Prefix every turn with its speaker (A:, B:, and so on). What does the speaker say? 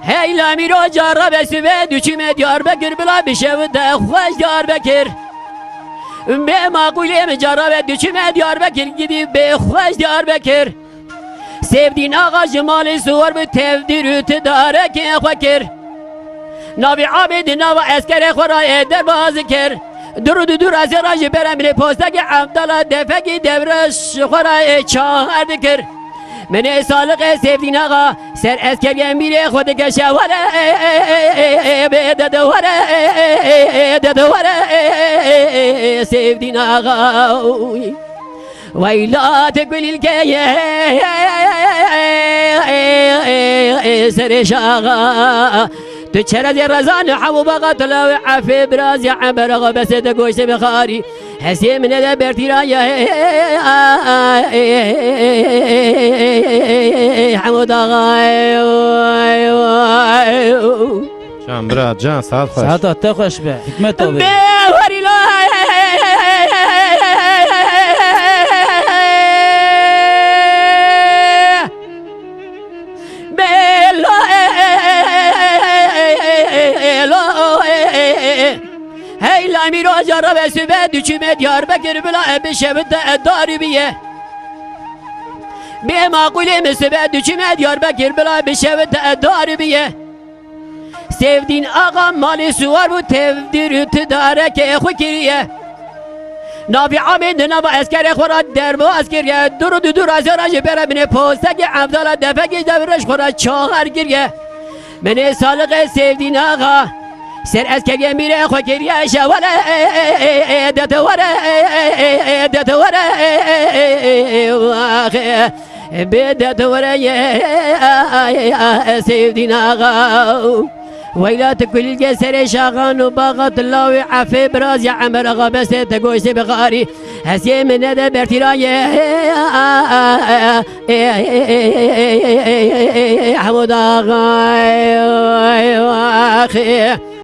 A: Hey la miro jarra besime düşüme Diyarbakır bila bir şevde hoş Diyarbakır. Be makulem jarra ve düşüme Diyarbakır gidip be hoş Diyarbakır. Sevdiğin ağacı mali suvar bu tevdir ütüdare ki fakir. Nabi abedi nava eskere khora eder bazıker. Dur azerajı beremri postaki abdala defeki devreş khora çağır dikir. Mene sağlık sevdiğin ağa ser eskergen biri khodu keşavare dedevare sevdiğin ağa ويلا تقول الكيه سرشاغا تشرد الرزان حبو بغت لو عفي براز عبر غبس تقوش بخاري هسي من ذا برترايا حمود غاي
B: Can bra can saat hoş.
C: سعادت تخوش به حکمت او به
A: Hey la miro jarra ve sübe düşüme Diyarbakır bila bir şevde daribiye. Be makulem sübe düşüme Diyarbakır bila bir şevde daribiye. Sevdiğin ağam mali suvar bu tevdir ütüdare ke khukiriye. Nabi Ahmed nava eskere khora derbo askeriye. Dur azerajı beremine postaki abdala defeki devreş khora çağır giriye. Mene sağlık sevdiğin ağa ser eskeriye mire khukiriye şevale dedevare bedevare sevdiğin ağa ويلا تكل الجسر شاغان وباغت الله وعفي براز يا عمر غبس تقوس بغاري هسي من هذا برتراي حمود اخي